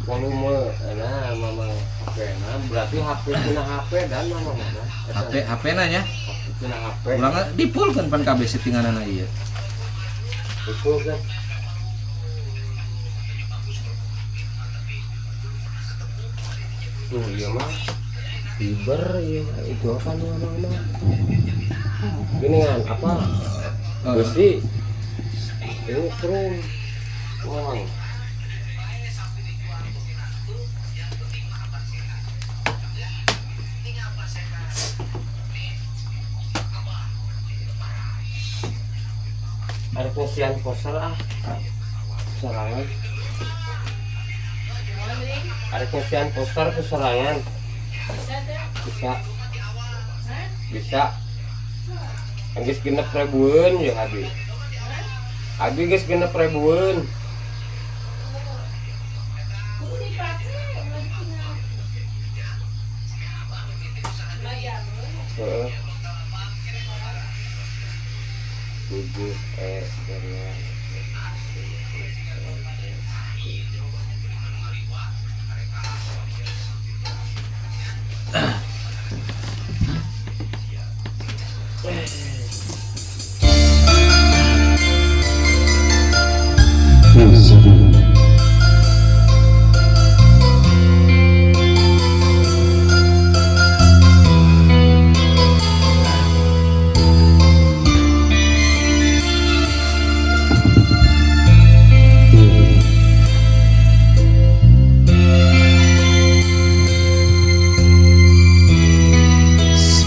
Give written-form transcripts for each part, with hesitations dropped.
volume nah mama HP nah berarti HP tina HP dan mama HP nanya HP tina HP ulang dipulkeun pan kabeh settinganana ieu itu kan iya mah fiber ya itu apa mama gini kan apa besi ini krum uang ada pengisian poster serangan ada pengisian poster serangan bisa geus 6.000 ya abi geus 6.000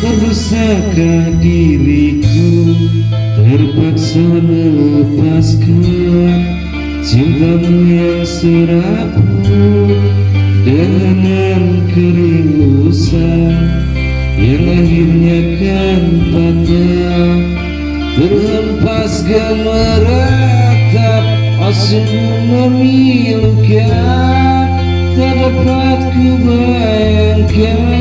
Bersakah diriku terpaksa melepaskan cintamu yang serapu dengan kerindusan yang akhirnya kan patah terhempas gak meratap aslimu memilukan tak dapat ku bayangkan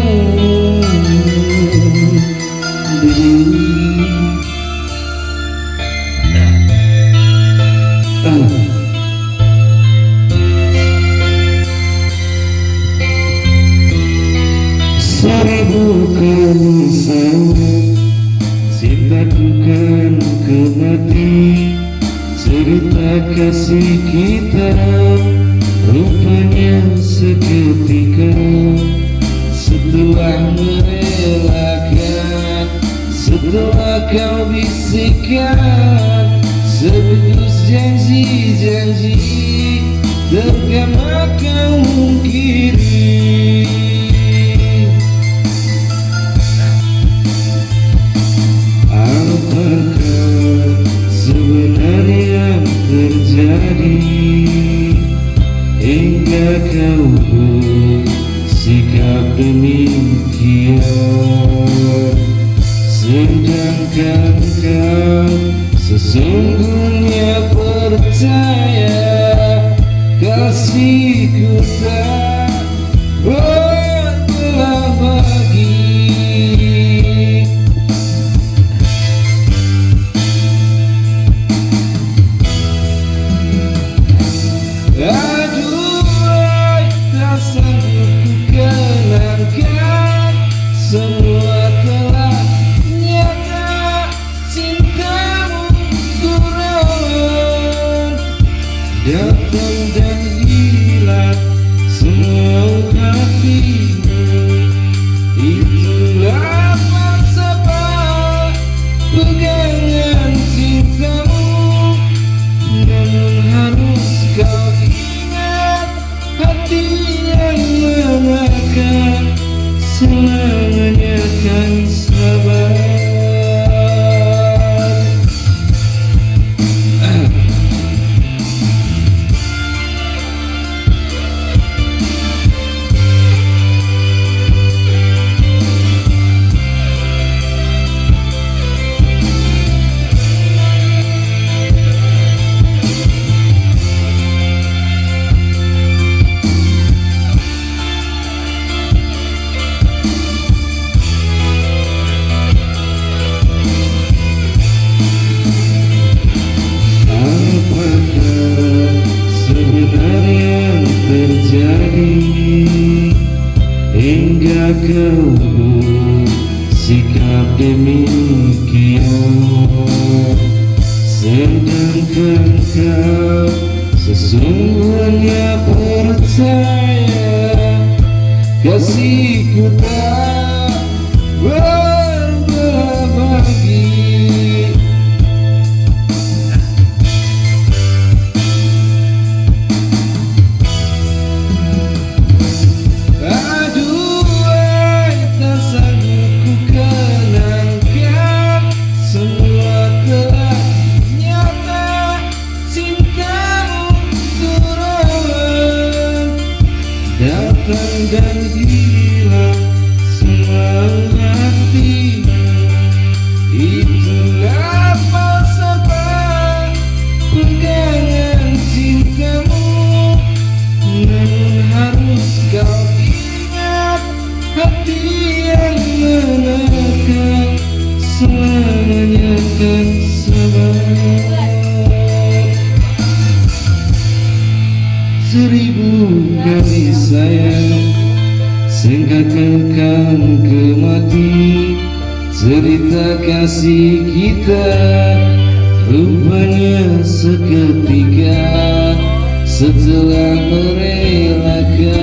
seribu kali sama cintaku kan kemati cerita kasih kita rupanya seketika setelah merelakan setelah kau bisikan sebungkus janji-janji terkena kau mungkiri apakah sebenarnya yang terjadi hingga kau bersikap demikian sedangkan kau sesungguhnya percaya kasihku tak berbelah bagi aduh tak sanggup ku kenangkan semua telah datang dan hilang semua hatimu itulah falsafah pegangan cintamu namun harus kau ingat hati yang mengakan selamanya kan sabar terjadi hingga kau sikap demikian, sedangkan kau sesungguhnya percaya kasihku tak berbelah bagi. Aduhai, tak sanggup ku kenangkan, semua telah nyata, cintamu turun datang dan hilang semangat tiba. Itulah falsafah pegangan cintamu, namun harus kau ingat, hati yang menekan selamanya kan sabar. Seribu kali sayang singkatkan ke mati, cerita kasih kita rupanya seketika setelah merelakan,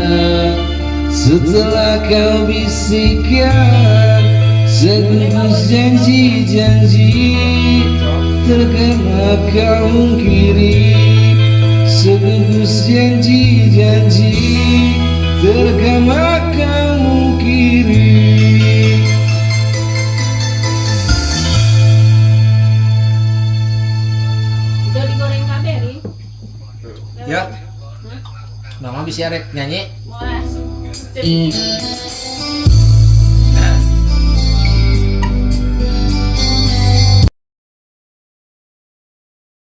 setelah kau bisikan segugus janji-janji, terkena kau mungkiri segugus janji-janji, terkena kau mungkiri. Udah digoreng kaberi? Ya. Mama bisa rek nyanyi. Wah.